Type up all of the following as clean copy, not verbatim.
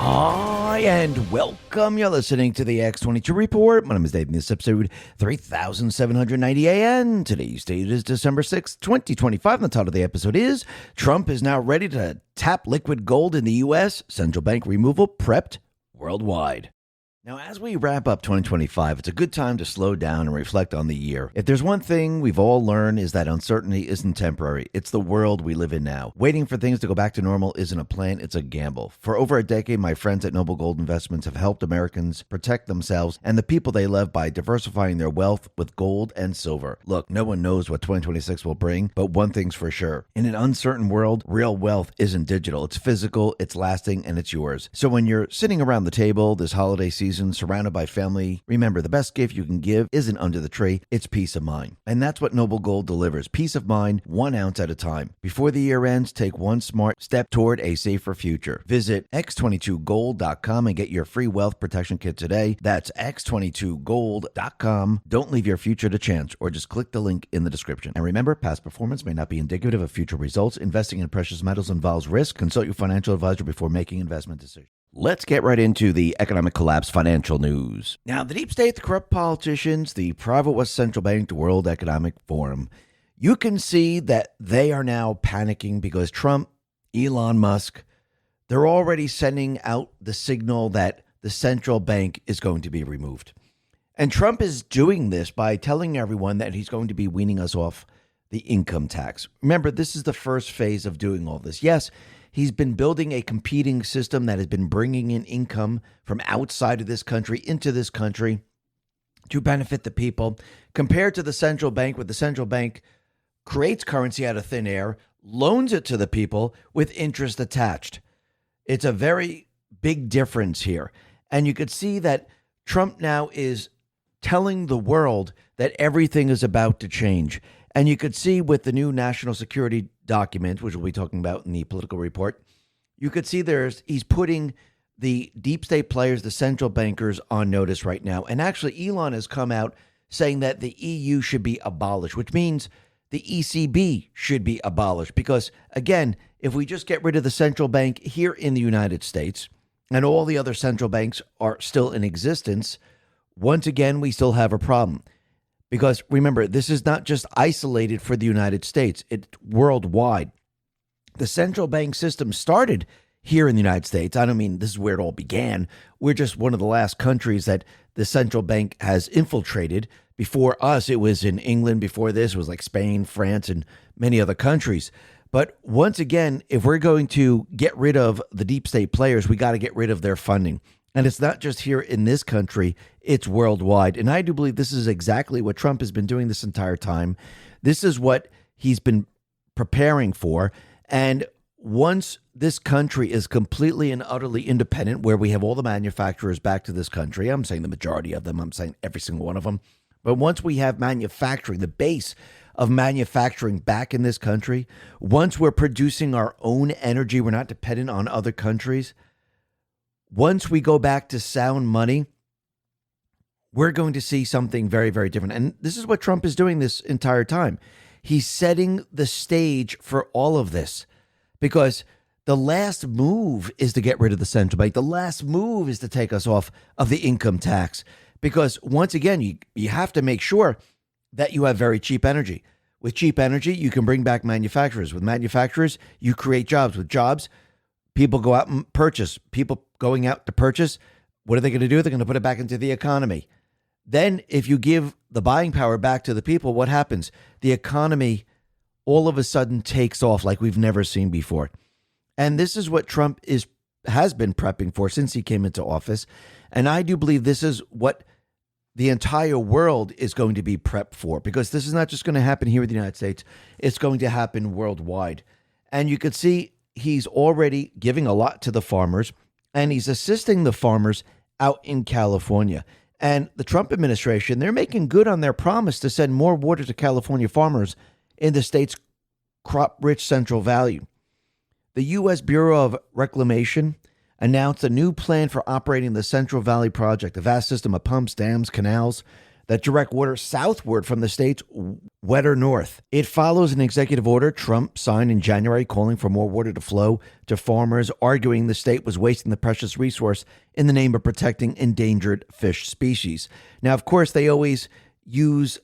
Hi, and welcome. You're listening to the X22 Report. My name is Dave, and this is episode 3790 AN. Today's date is December 6th, 2025, and the title of the episode is Trump is now ready to tap liquid gold in the U.S., central bank removal prepped worldwide. Now, as we wrap up 2025, it's a good time to slow down and reflect on the year. If there's one thing we've all learned is that uncertainty isn't temporary. It's the world we live in now. Waiting for things to go back to normal isn't a plan, it's a gamble. For over a decade, my friends at Noble Gold Investments have helped Americans protect themselves and the people they love by diversifying their wealth with gold and silver. Look, no one knows what 2026 will bring, but one thing's for sure. In an uncertain world, real wealth isn't digital. It's physical, it's lasting, and it's yours. So when you're sitting around the table this holiday season, surrounded by family, remember the best gift you can give isn't under the tree, it's peace of mind. And that's what Noble Gold delivers. Peace of mind, 1 ounce at a time. Before the year ends, take one smart step toward a safer future. Visit X22Gold.com and get your free wealth protection kit today. That's X22Gold.com. Don't leave your future to chance, or just click the link in the description. And remember, past performance may not be indicative of future results. Investing in precious metals involves risk. Consult your financial advisor before making investment decisions. Let's get right into the economic collapse financial news. Now, the deep state, the corrupt politicians, the private West Central Bank, the World Economic Forum, you can see that they are now panicking because Trump, Elon Musk, they're already sending out the signal that the central bank is going to be removed. And Trump is doing this by telling everyone that he's going to be weaning us off the income tax. Remember, this is the first phase of doing all this. Yes, he's been building a competing system that has been bringing in income from outside of this country into this country to benefit the people, compared to the central bank, where the central bank creates currency out of thin air, loans it to the people with interest attached. It's a very big difference here. And you could see that Trump now is telling the world that everything is about to change. And you could see with the new national security document, which we'll be talking about in the political report, you could see he's putting the deep state players, the central bankers, on notice right now. And actually, Elon has come out saying that the EU should be abolished, which means the ECB should be abolished. Because, again, if we just get rid of the central bank here in the United States and all the other central banks are still in existence, once again, we still have a problem. Because remember, this is not just isolated for the United States, it's worldwide. The central bank system started here in the United States. I don't mean this is where it all began. We're just one of the last countries that the central bank has infiltrated. Before us, it was in England. Before this, it was like Spain, France, and many other countries. But once again, if we're going to get rid of the deep state players, we got to get rid of their funding. And it's not just here in this country, it's worldwide. And I do believe this is exactly what Trump has been doing this entire time. This is what he's been preparing for. And once this country is completely and utterly independent, where we have all the manufacturers back to this country, I'm saying the majority of them, I'm saying every single one of them. But once we have manufacturing, the base of manufacturing back in this country, once we're producing our own energy, we're not dependent on other countries. Once we go back to sound money, we're going to see something very, very different. And this is what Trump is doing this entire time. He's setting the stage for all of this, because the last move is to get rid of the central bank. The last move is to take us off of the income tax, because once again, you have to make sure that you have very cheap energy. With cheap energy, you can bring back manufacturers. With manufacturers, you create jobs. With jobs, people go out and purchase. People going out to purchase, what are they going to do? They're going to put it back into the economy. Then if you give the buying power back to the people, what happens? The economy all of a sudden takes off like we've never seen before. And this is what Trump has been prepping for since he came into office. And I do believe this is what the entire world is going to be prepped for, because this is not just going to happen here in the United States. It's going to happen worldwide. And you could see he's already giving a lot to the farmers, and he's assisting the farmers out in California. And the Trump administration, they're making good on their promise to send more water to California farmers in the state's crop-rich Central Valley. The U.S. Bureau of Reclamation announced a new plan for operating the Central Valley Project, a vast system of pumps, dams, canals that direct water southward from the state's wetter north. It follows an executive order Trump signed in January calling for more water to flow to farmers, arguing the state was wasting the precious resource in the name of protecting endangered fish species. Now, of course, they always use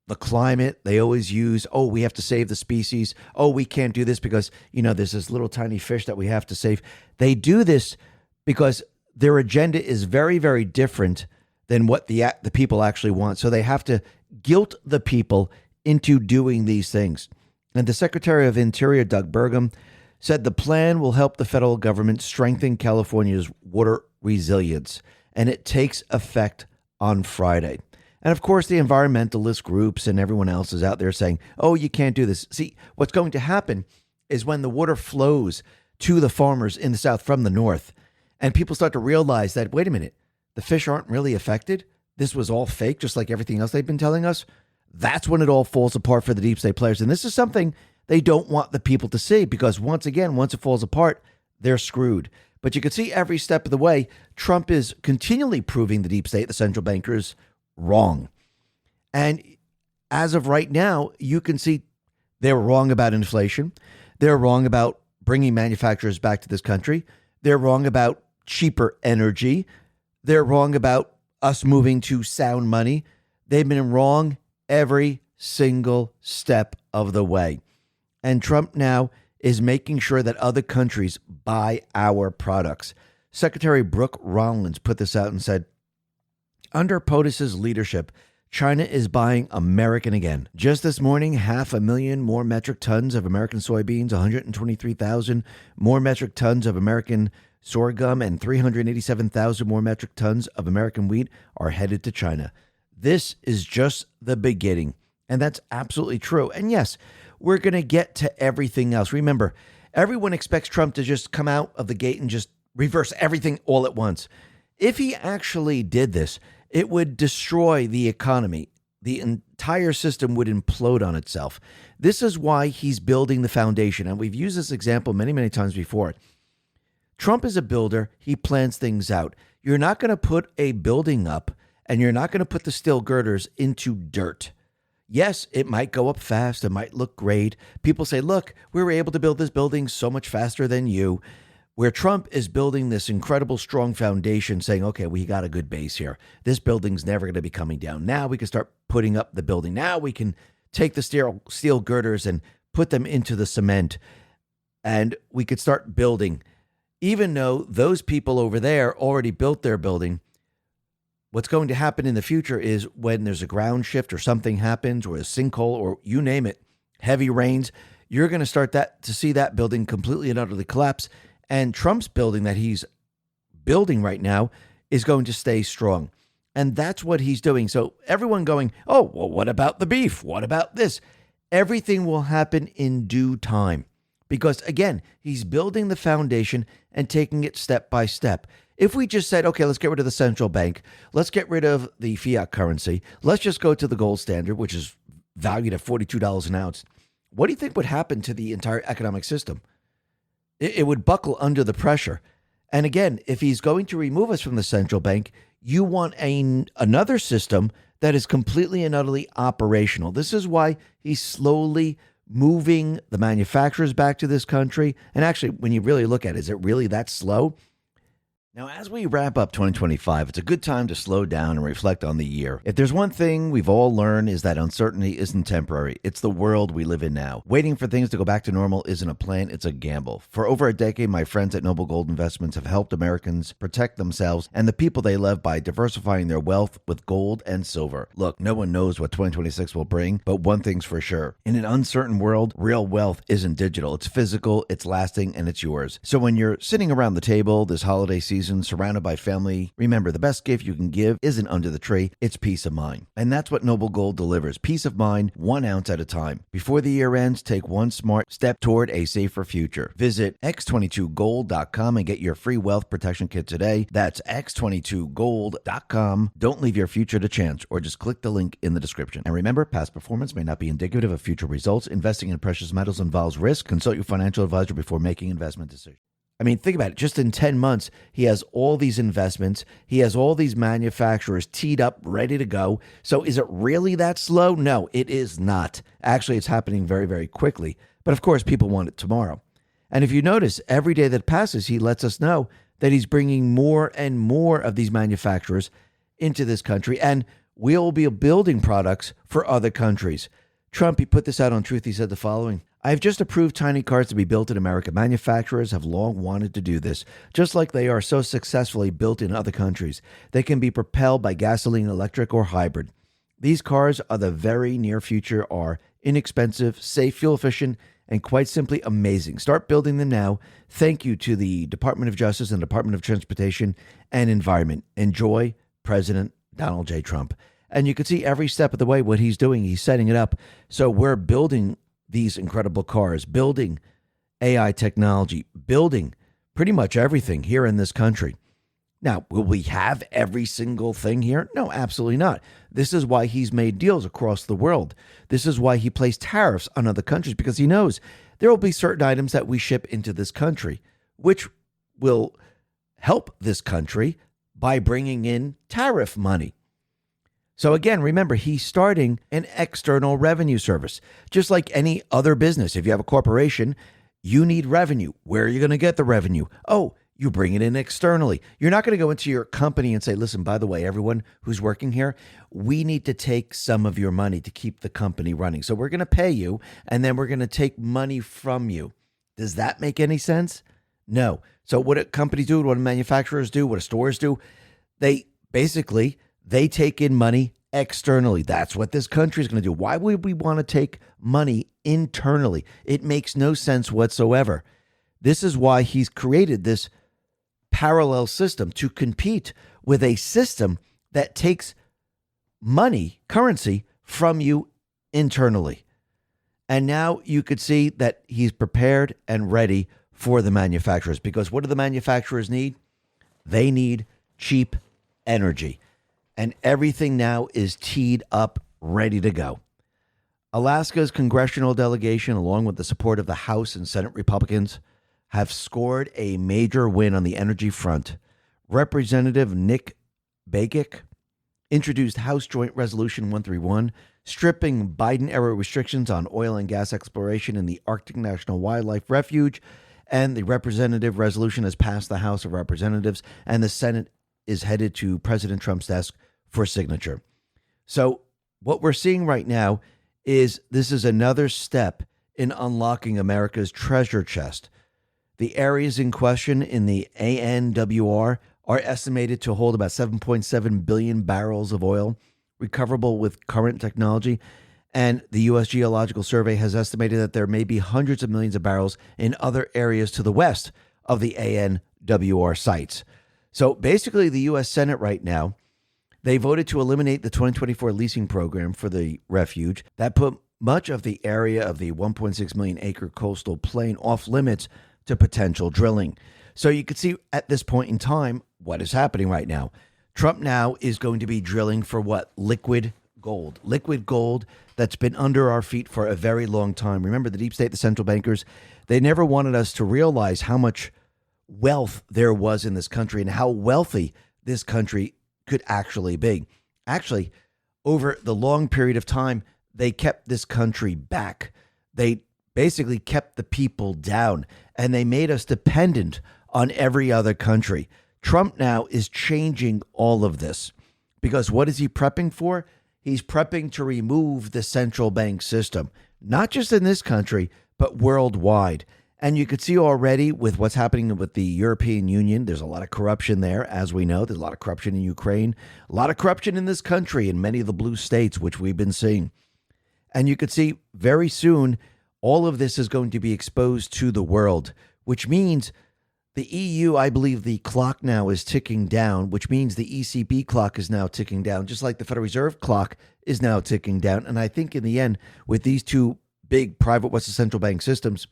the climate. They always use, oh, we have to save the species. Oh, we can't do this because, there's this little tiny fish that we have to save. They do this because their agenda is very, very different than what the people actually want. So they have to guilt the people into doing these things. And the Secretary of Interior, Doug Burgum, said the plan will help the federal government strengthen California's water resilience, and it takes effect on Friday. And of course, the environmentalist groups and everyone else is out there saying, oh, you can't do this. See, what's going to happen is when the water flows to the farmers in the south from the north, and people start to realize that, wait a minute, the fish aren't really affected. This was all fake, just like everything else they've been telling us. That's when it all falls apart for the deep state players. And this is something they don't want the people to see because, once it falls apart, they're screwed. But you can see every step of the way, Trump is continually proving the deep state, the central bankers, wrong. And as of right now, you can see they're wrong about inflation. They're wrong about bringing manufacturers back to this country. They're wrong about cheaper energy. They're wrong about us moving to sound money. They've been wrong every single step of the way. And Trump now is making sure that other countries buy our products. Secretary Brooke Rollins put this out and said, under POTUS's leadership, China is buying American again. Just this morning, 500,000 more metric tons of American soybeans, 123,000 more metric tons of American sorghum, and 387,000 more metric tons of American wheat are headed to China. This is just the beginning. And that's absolutely true. And yes, we're going to get to everything else. Remember, everyone expects Trump to just come out of the gate and just reverse everything all at once. If he actually did this, it would destroy the economy. The entire system would implode on itself. This is why he's building the foundation. And we've used this example many, many times before. Trump is a builder. He plans things out. You're not going to put a building up and you're not going to put the steel girders into dirt. Yes, it might go up fast. It might look great. People say, look, we were able to build this building so much faster than you. Where Trump is building this incredible strong foundation saying, okay, we got a good base here. This building's never going to be coming down. Now we can start putting up the building. Now we can take the steel girders and put them into the cement. And we could start building. Even though those people over there already built their building, what's going to happen in the future is when there's a ground shift or something happens or a sinkhole or you name it, heavy rains, you're going to start to see that building completely and utterly collapse. And Trump's building that he's building right now is going to stay strong. And that's what he's doing. So everyone going, oh, well, what about the beef? What about this? Everything will happen in due time. Because, again, he's building the foundation and taking it step by step. If we just said, okay, let's get rid of the central bank, let's get rid of the fiat currency, let's just go to the gold standard, which is valued at $42 an ounce, what do you think would happen to the entire economic system? It would buckle under the pressure. And again, if he's going to remove us from the central bank, you want another system that is completely and utterly operational. This is why he's slowly moving the manufacturers back to this country. And actually, when you really look at it, is it really that slow? Now, as we wrap up 2025, it's a good time to slow down and reflect on the year. If there's one thing we've all learned is that uncertainty isn't temporary. It's the world we live in now. Waiting for things to go back to normal isn't a plan, it's a gamble. For over a decade, my friends at Noble Gold Investments have helped Americans protect themselves and the people they love by diversifying their wealth with gold and silver. Look, no one knows what 2026 will bring, but one thing's for sure. In an uncertain world, real wealth isn't digital. It's physical, it's lasting, and it's yours. So when you're sitting around the table this holiday season, surrounded by family, remember the best gift you can give isn't under the tree, it's peace of mind. And that's what Noble Gold delivers. Peace of mind, 1 ounce at a time. Before the year ends, take one smart step toward a safer future. Visit X22Gold.com and get your free wealth protection kit today. That's X22Gold.com. Don't leave your future to chance or just click the link in the description. And remember, past performance may not be indicative of future results. Investing in precious metals involves risk. Consult your financial advisor before making investment decisions. I mean, think about it. Just in 10 months, he has all these investments. He has all these manufacturers teed up, ready to go. So is it really that slow? No, it is not. Actually, it's happening very, very quickly. But of course, people want it tomorrow. And if you notice, every day that passes, he lets us know that he's bringing more and more of these manufacturers into this country. And we'll be building products for other countries. Trump, he put this out on Truth. He said the following: I've just approved tiny cars to be built in America. Manufacturers have long wanted to do this, just like they are so successfully built in other countries. They can be propelled by gasoline, electric, or hybrid. These cars are the very near future, are inexpensive, safe, fuel efficient, and quite simply amazing. Start building them now. Thank you to the Department of Justice and Department of Transportation and Environment. Enjoy, President Donald J. Trump. And you can see every step of the way what he's doing. He's setting it up. So we're building these incredible cars, building AI technology, building pretty much everything here in this country. Now, will we have every single thing here? No, absolutely not. This is why he's made deals across the world. This is why he placed tariffs on other countries, because he knows there will be certain items that we ship into this country, which will help this country by bringing in tariff money. So again, remember, he's starting an external revenue service. Just like any other business, if you have a corporation, you need revenue. Where are you going to get the revenue? Oh, you bring it in externally. You're not going to go into your company and say, listen, by the way, everyone who's working here, we need to take some of your money to keep the company running. So we're going to pay you, and then we're going to take money from you. Does that make any sense? No. So what do companies do, what do manufacturers do, what do stores do? They take in money externally. That's what this country is going to do. Why would we want to take money internally? It makes no sense whatsoever. This is why he's created this parallel system to compete with a system that takes money, currency, from you internally. And now you could see that he's prepared and ready for the manufacturers, because what do the manufacturers need? They need cheap energy. And everything now is teed up, ready to go. Alaska's congressional delegation, along with the support of the House and Senate Republicans, have scored a major win on the energy front. Representative Nick Bagic introduced House Joint Resolution 131, stripping Biden-era restrictions on oil and gas exploration in the Arctic National Wildlife Refuge. And the representative resolution has passed the House of Representatives, and the Senate is headed to President Trump's desk for signature. So what we're seeing right now is this is another step in unlocking America's treasure chest. The areas in question in the ANWR are estimated to hold about 7.7 billion barrels of oil, recoverable with current technology. And the U.S. Geological Survey has estimated that there may be hundreds of millions of barrels in other areas to the west of the ANWR sites. So basically, the U.S. Senate right now, they voted to eliminate the 2024 leasing program for the refuge. That put much of the area of the 1.6 million acre coastal plain off limits to potential drilling. So you can see at this point in time what is happening right now. Trump now is going to be drilling for what? Liquid gold. Liquid gold that's been under our feet for a very long time. Remember, the deep state, the central bankers, they never wanted us to realize how much wealth there was in this country and how wealthy this country could actually be. Actually, over the long period of time, they kept this country back. They basically kept the people down, and they made us dependent on every other country. Trump now is changing all of this, because what is he prepping for? He's prepping to remove the central bank system, not just in this country, but worldwide. And you could see already with what's happening with the European Union, there's a lot of corruption there, as we know. There's a lot of corruption in Ukraine, a lot of corruption in this country, in many of the blue states, which we've been seeing. And you could see very soon, all of this is going to be exposed to the world, which means the EU, I believe the clock now is ticking down, which means the ECB clock is now ticking down, just like the Federal Reserve clock is now ticking down. And I think in the end, with these two big private Western central bank systems,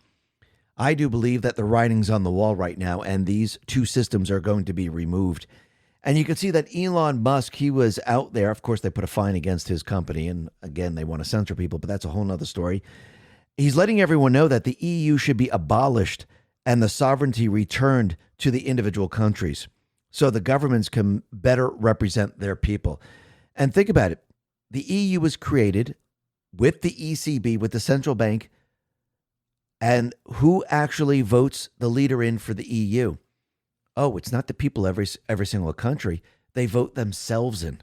I do believe that the writing's on the wall right now, and these two systems are going to be removed. And you can see that Elon Musk, he was out there. Of course, they put a fine against his company, and again, they want to censor people, but that's a whole nother story. He's letting everyone know that the EU should be abolished and the sovereignty returned to the individual countries so the governments can better represent their people. And think about it. The EU was created with the ECB, with the central bank, and who actually votes the leader in for the EU? Oh, it's not the people every single country. They vote themselves in.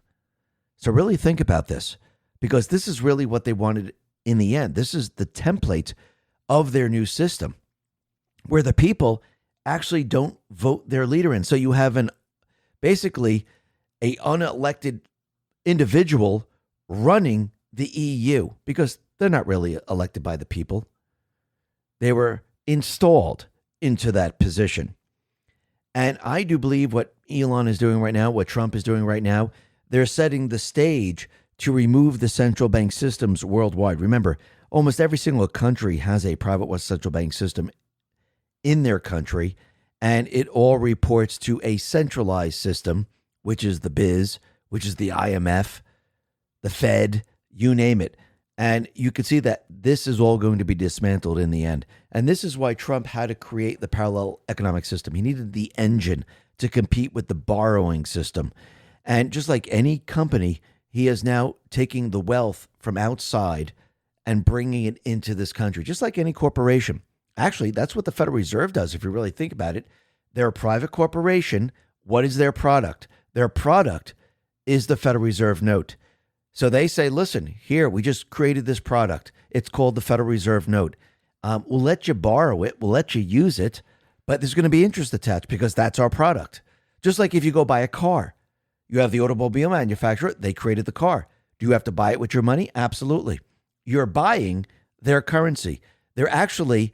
So really think about this, because this is really what they wanted in the end. This is the template of their new system, where the people actually don't vote their leader in. So you have basically a unelected individual running the EU, because they're not really elected by the people. They were installed into that position. And I do believe what Elon is doing right now, what Trump is doing right now, they're setting the stage to remove the central bank systems worldwide. Remember, almost every single country has a private central bank system in their country, and it all reports to a centralized system, which is the biz, which is the IMF, the Fed, you name it. And you can see that this is all going to be dismantled in the end. And this is why Trump had to create the parallel economic system. He needed the engine to compete with the borrowing system. And just like any company, he is now taking the wealth from outside and bringing it into this country, just like any corporation. Actually, that's what the Federal Reserve does, if you really think about it. They're a private corporation. What is their product? Their product is the Federal Reserve note. So they say, listen, here, we just created this product. It's called the Federal Reserve note. We'll let you borrow it. We'll let you use it. But there's going to be interest attached because that's our product. Just like if you go buy a car, you have the automobile manufacturer. They created the car. Do you have to buy it with your money? Absolutely. You're buying their currency. They're actually,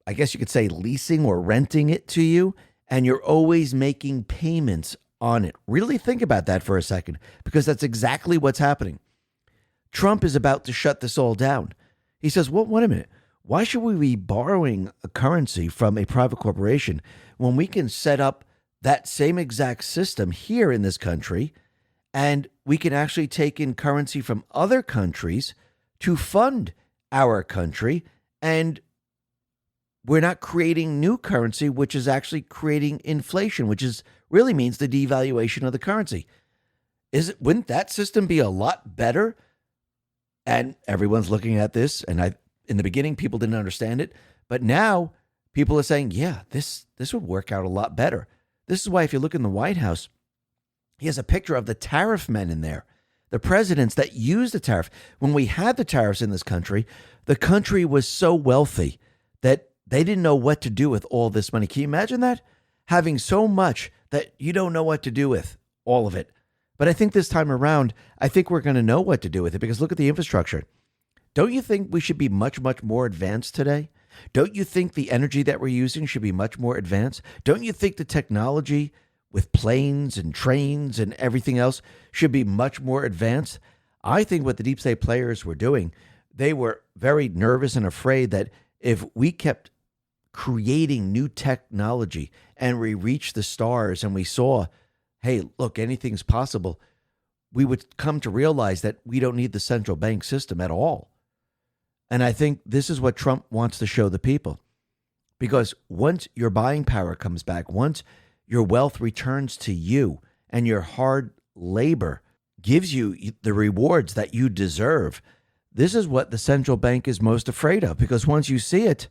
I guess you could say, leasing or renting it to you. And you're always making payments on it. Really think about that for a second, because that's exactly what's happening. Trump is about to shut this all down. He says, well, wait a minute. Why should we be borrowing a currency from a private corporation when we can set up that same exact system here in this country, and we can actually take in currency from other countries to fund our country, and we're not creating new currency, which is actually creating inflation, which is really means the devaluation of the currency. Wouldn't that system be a lot better? And everyone's looking at this, and in the beginning, people didn't understand it, but now people are saying, yeah, this would work out a lot better. This is why if you look in the White House, he has a picture of the tariff men in there, the presidents that used the tariff. When we had the tariffs in this country, the country was so wealthy that they didn't know what to do with all this money. Can you imagine that? Having so much that you don't know what to do with all of it. But I think this time around, I think we're going to know what to do with it, because look at the infrastructure. Don't you think we should be much, much more advanced today? Don't you think the energy that we're using should be much more advanced? Don't you think the technology with planes and trains and everything else should be much more advanced? I think what the deep state players were doing, they were very nervous and afraid that if we kept creating new technology and we reached the stars and we saw, hey, look, anything's possible, we would come to realize that we don't need the central bank system at all. And I think this is what Trump wants to show the people. Because once your buying power comes back, once your wealth returns to you and your hard labor gives you the rewards that you deserve, this is what the central bank is most afraid of. Because once you see it,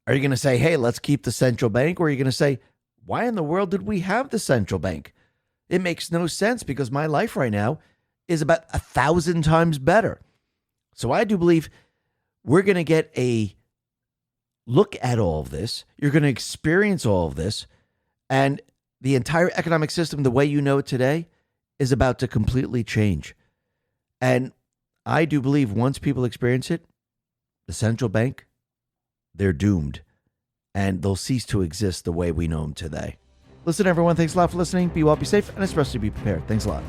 are you going to say, hey, let's keep the central bank? Or are you going to say, why in the world did we have the central bank? It makes no sense, because my life right now is about 1,000 times better. So I do believe we're going to get a look at all of this. You're going to experience all of this. And the entire economic system, the way you know it today, is about to completely change. And I do believe once people experience it, the central bank, they're doomed. And they'll cease to exist the way we know them today. Listen, everyone, thanks a lot for listening. Be well, be safe, and especially be prepared. Thanks a lot.